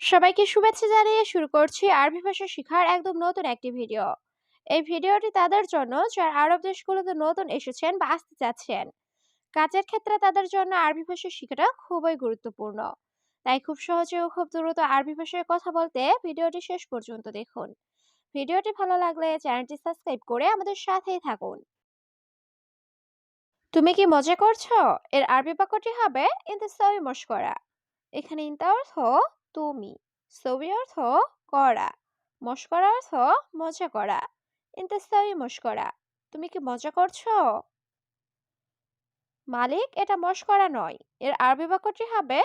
সবাইকে শুভেচ্ছা জানিয়ে শুরু করছি আরবি ভাষা শেখার একদম নতুন একটি ভিডিও। এই ভিডিওটি তাদের জন্য যারা আরব দেশগুলোতে নতুন এসেছেন বা আসতে চাচ্ছেন। কাজের ক্ষেত্রে তাদের জন্য আরবি ভাষা শেখাটা খুবই গুরুত্বপূর্ণ। তাই খুব সহজে ও খুব দ্রুত আরবি ভাষায় কথা বলতে ভিডিওটি শেষ পর্যন্ত দেখুন। ভিডিওটি ভালো লাগলে চ্যানেলটি সাবস্ক্রাইব করে আমাদের সাথেই থাকুন। তুমি কি মজা করছো? এর আরবি বাক্যটি হবে ইনতা সবই মশকরা। এখানে ইনতা অর্থ তুমি, সবই অর্থ করা, মশকরা অর্থ মজা করা। ইনতা সবই মশকরা, তুমি কি মজা করছো? মালিক, এটা মশকরা নয়। এর আরবি বাক্যটি হবে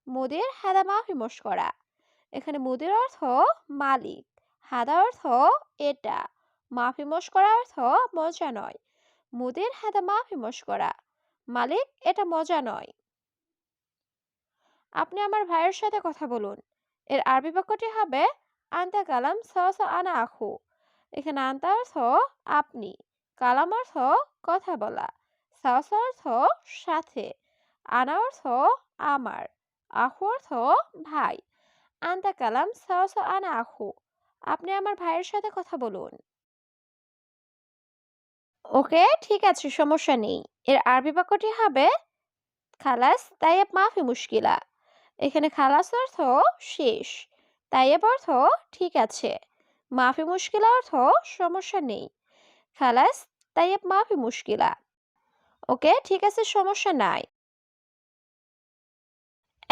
মুদির হাদা মাফি মশকরা। এখানে মুদির অর্থ মালিক, হাদা অর্থ এটা, মাফি মশকরা অর্থ মজা নয়। মুদির হাদা মাফি মশকরা, মালিক, এটা মজা নয়। আপনি আমার ভাইয়ের সাথে কথা বলুন। এর আরবি বাক্যটি হবে আনতা কালাম সস আনা আখু। এখানে আনতা অর্থ আপনি, কালাম অর্থ কথা বলা, সস অর্থ সাথে, আনা অর্থ আমার, আখু অর্থ ভাই। আনতা কালাম সস আনা আখু, আপনি আমার ভাইয়ের সাথে কথা বলুন। ওকে, ঠিক আছে, সমস্যা নেই। এর আরবি বাক্যটি হবে খালাস তাইয়েব মাফি মুশকিলা। এখানে খালাস অর্থ শেষ, তাইয়েব অর্থ ঠিক আছে, মাফি মুশকিলা অর্থ সমস্যা নেই। খালাস তাইয়েব মাফি মুশকিলা, ওকে ঠিক আছে, সমস্যা নাই।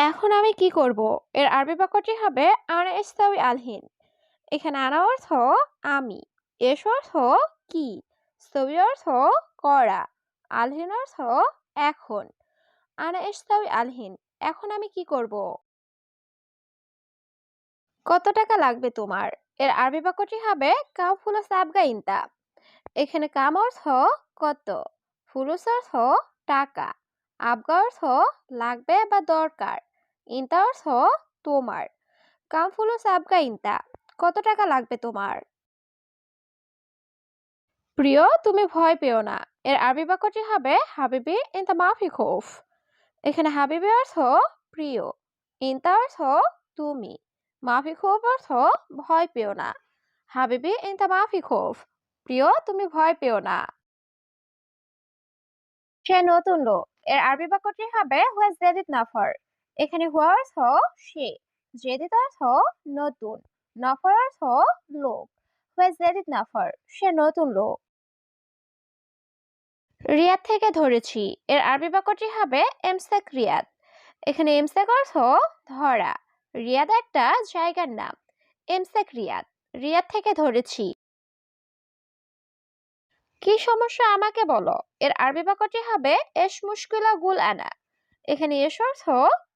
এখন আমি কি করব? এর আরবি বাক্যটি হবে আনা ইস্তাউই আলহিন। এখানে আনা অর্থ আমি, এস অর্থ কি, স্তবি অর্থ করা, আলহিন অর্থ এখন। আনা ইস্তাউই আলহিন, এখন আমি কি করব? কত টাকা লাগবে তোমার? এর আরবি বাক্যটি হবে কাম ফুলুস আবগা ইনতা। এখানে কাম অর্থ কত, ফুলুস অর্থ টাকা, আবগা অর্থ লাগবে বা দরকার, ইনতা অর্থ তোমার। কাম ফুলুস আবগা ইনতা, কত টাকা লাগবে তোমার? প্রিয়, তুমি ভয় পেও না। এর আরবি বাক্যটি হবে হাবিবি ইনতা মাফি খৌফ। এখানে হাবিবি অর্থ প্রিয়, ইনতা অর্থ তুমি, মাফি খৌফ অর্থ ভয় পেও না। হাবিবি ইনতা মাফি খৌফ, প্রিয় তুমি ভয় পেও না। সে নতুন লোক। এর আরবি বাক্যটি হবে হুয়া জেদিদ নাফর। এখানে হুয়া অর্থ সে, জেদিদ অর্থ নতুন, নফর অর্থ লোক। হুয়া জেদিদ নাফর, সে নতুন লোক। রিয়াদ থেকে ধরেছি। এর আরবি বাক্যটি হবে এমসেক রিয়াদ। এখানে এমসেক অর্থ ধরা, রিয়াদ একটা জায়গার নাম। এমসেক রিয়াদ, রিয়াদ থেকে ধরেছি। কি সমস্যা আমাকে বলো? এর আরবি বাক্যটি হবে এস মুশকিলা গুল আনা। এখানে এস অর্থ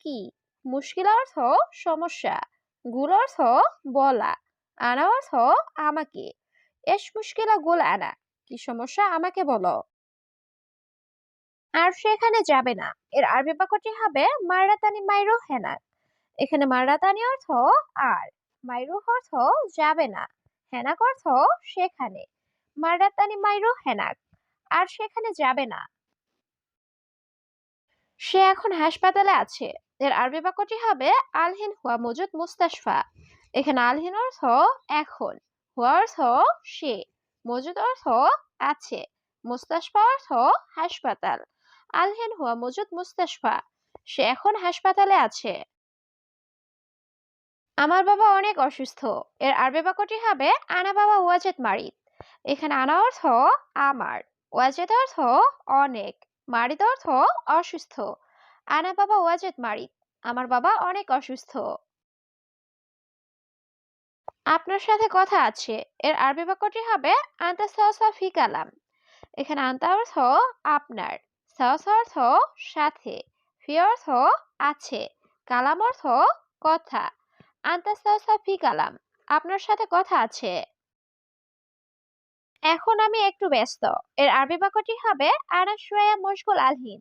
কি, মুশকিলা অর্থ সমস্যা, গুল অর্থ বলা, আনা অর্থ আমাকে। এস মুশকিলা গুল আনা, কি সমস্যা আমাকে বলো। আর সে এখানে যাবে না। এর আরবি বাক্যটি হবে মারাতানি মাইরু হেনাক। এখানে মারাতানি অর্থ আর, মাইরু অর্থ যাবে না, হেনাক অর্থ সেখানে। মারাতানি মাইরু হেনাক, আর সেখানে যাবে না। সে এখন হাসপাতালে আছে। এর আরবি বাক্যটি হবে আলহিন হুয়া মজুদ মুস্তাশফা। এখানে আলহিন অর্থ এখন, হুয়া অর্থ সে, মজুদ অর্থ আছে, মুস্তাশফা অর্থ হাসপাতাল। আলহিন হুয়া মজুদ মুস্তাশফা, সে এখন হাসপাতালে আছে। আমার বাবা অনেক অসুস্থ। এর আরবি বাক্যটি হবে আনা বাবা ওয়াজেদ মারিদ। এখানে আনা অর্থ আমার, ওয়াজেদ অর্থ অনেক, মারিদ অর্থ অসুস্থ। আনা বাবা ওয়াজেদ মারিদ, আমার বাবা অনেক অসুস্থ। আপনার সাথে কথা আছে। এর আরবি বাক্যটি হবে আনতা সাওসা ফি কালাম। এখানে আনতা অর্থ আপনার, সাওসা অর্থ সাথে, ফি অর্থ আছে, কালাম অর্থ কথা। আনতা সাওসা ফি কালাম, আপনার সাথে কথা আছে। এখন আমি একটু ব্যস্ত। এর আরবি বাক্যটি হবে আনা শুয়া মশগুল আলহিন।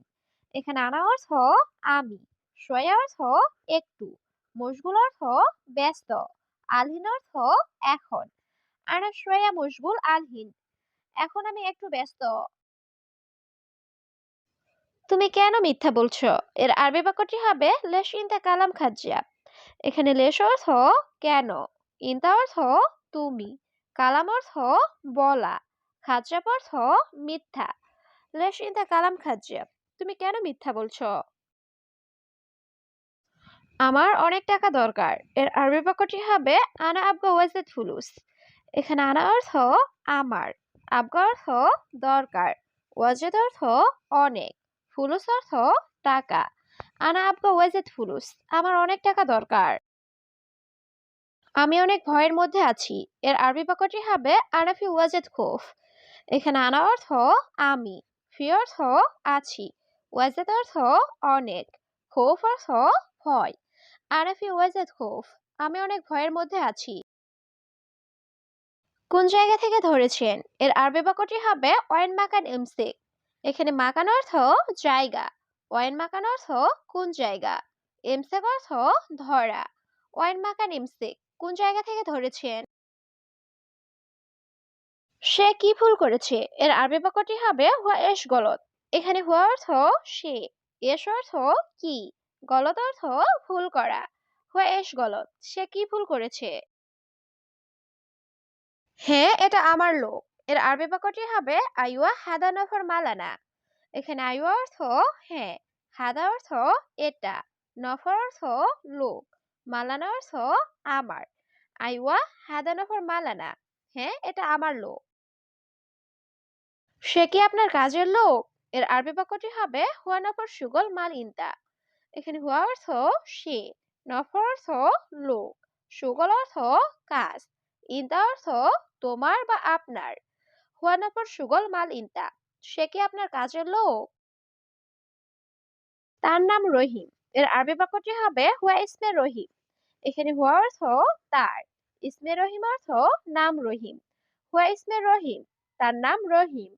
এখানে আনা অর্থ আমি, শুয়া অর্থ একটু, মশগুল অর্থ ব্যস্ত, আলহিন অর্থ এখন। আনা শুয়া মশগুল আলহিন, এখন আমি একটু ব্যস্ত। তুমি কেন মিথ্যা বলছো? এর আরবি বাক্যটি হবে লেশ ইনতা কালাম খাজ্জা। এখানে লেশ অর্থ কেন, ইনতা অর্থ তুমি, কালাম অর্থ বলা, খাজ্জাব অর্থ মিথ্যা। লেশ ইনতা কালাম খাজ্জাব, তুমি কেন মিথ্যা বলছো? আমার অনেক টাকা দরকার, এর আরবি বাক্যটি হবে আনা আবগা ওয়াজেদ ফুলুস। এখানে আনা অর্থ আমার, আবগা অর্থ দরকার, ওয়াজেদ অর্থ অনেক, ফুলুস অর্থ টাকা। আনা আবগা ওয়াজেদ ফুলুস, আমার অনেক টাকা দরকার। আমি অনেক ভয়ের মধ্যে আছি, এর আরবি বাক্যটি হবে আনাফি ওয়াজেদ খোফ। এখানে আনা অর্থ আমি, ফি অর্থ আছি, ওয়াজেদ অর্থ অনেক, খোফ অর্থ ভয়। আনাফি ওয়াজেদ খোফ, আমি অনেক ভয়ের মধ্যে আছি। কোন জায়গা থেকে ধরেছেন, এর আরবি বাক্যটি হবে ওয়াইন মাকান ইমসিক। এখানে মাকান অর্থ জায়গা, ওয়াইন মাকান অর্থ কোন জায়গা, ইমসিক অর্থ ধরা। ওয়াইন মাকান ইমসিক, কোন জায়গা থেকে ধরেছেন? সে কি ভুল করেছে, এর আরবি বাক্যটি হবে হুয়া এশ গলত। এখানে হুয়া অর্থ সে, এশ অর্থ কি, গলত অর্থ ভুল করা। হুয়া এশ গলত, সে কি ভুল করেছে? হ্যাঁ, এটা আমার লোক, এর আরবি বাক্যটি হবে আইওয়া হাদা নফর মালানা। এখানে আইওয়া অর্থ হ্যাঁ, হাদা অর্থ এটা, নফর অর্থ লোক, মালানা অর্থ আমার। আইওয়া হাদা নফর মালানা, হ্যাঁ এটা আমার লোক। সে কি আপনার কাজের লোক, এর আরবি বাক্যটি হবে হুয়া নফর সুগল মাল ইনতা। এখানে হুয়া অর্থ সে, নফর অর্থ লোক, সুগল অর্থ কাজ, ইনতা অর্থ তোমার বা আপনার। হুয়া নফর সুগল মাল ইনতা, সে কি আপনার কাজের লোক? তার নাম রহিম, এর আরবি বাক্যটি হবে হুয়া ইসমে রহিম। এখানে হুয়া অর্থ তার, ইসমে রহিম অর্থ নাম রহিম। হুয়া ইসমে রহিম, তার নাম রহিম।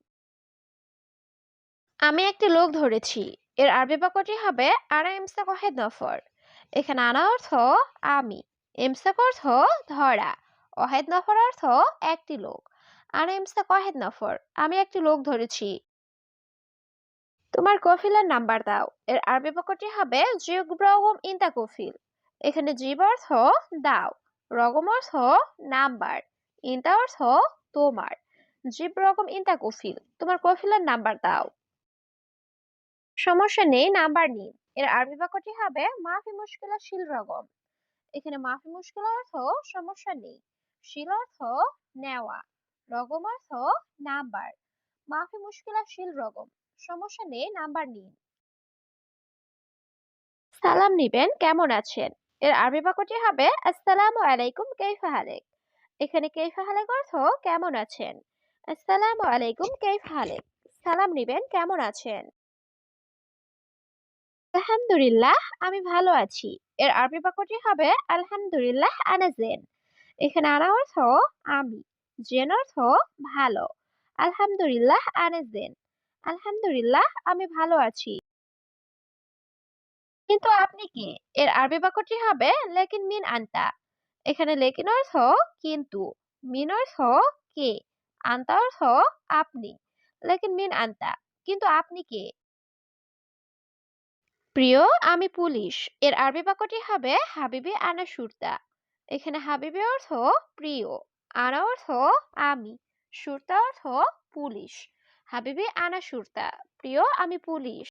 আমি একটি লোক ধরেছি, এর আরবি বাক্যটি হবে আনা ইমসাক ওয়াহেদ নফর। এখানে আনা অর্থ আমি, ইমসাক অর্থ ধরা, ওয়াহেদ নফর অর্থ একটি লোক। আনা ইমসাক ওয়াহেদ নফর, আমি একটি লোক ধরেছি। তোমার কফিলের নাম্বার দাও, এর আরবি বাক্যটি হবে জিব রগম ইনতা কফিল। এখানে জিব অর্থ দাও, রগম অর্থ নাম্বার, ইনতা অর্থ তোমার। জিব রগম ইনতা কফিল, তোমার কফিলের নাম্বার দাও। সমস্যা নেই, নাম্বার নিন, এর আরবি বাক্যটি হবে মাফি মুশকিলা শিল রগম। এখানে মাফি মুশকিলা অর্থ সমস্যা নেই, শিল অর্থ নেওয়া, রগম অর্থ নাম্বার। মাফি মুশকিলা শিল রগম, সমস্যা নেই, নাম্বার নিন। সালাম নিবেন, কেমন আছেন, এর আরবি বাক্যটি হবে আসসালামু আলাইকুম কাইফা হালেক। এখানে কাইফা হালেক অর্থ কেমন আছেন, আসসালামু আলাইকুম কাইফা হালেক, সালাম নিবেন কেমন আছেন। আলহামদুলিল্লাহ, আমি ভালো আছি, এর আরবি বাক্যটি হবে আলহামদুলিল্লাহ আনা জেন। এখানে আনা অর্থ আমি, জেন অর্থ ভালো। আলহামদুলিল্লাহ আনা জেন, আলহামদুলিল্লাহ আমি ভালো আছি। কিন্তু আপনি কে, এর আরবি বাক্যটি হবে লেকিন মিন আনতা। এখানে লেকিন অর্থ কিন্তু, মিন অর্থ কে, আনতা অর্থ আপনি। লেকিন মিন আনতা, কিন্তু আপনি কে? প্রিয়, আমি পুলিশ, এর আরবি বাক্যটি হবে হাবিবি আনা সুরতা। এখানে হাবিবি অর্থ প্রিয়, আনা অর্থ আমি, সুরতা অর্থ পুলিশ। হাবিবি আনা সুরতা, প্রিয় আমি পুলিশ।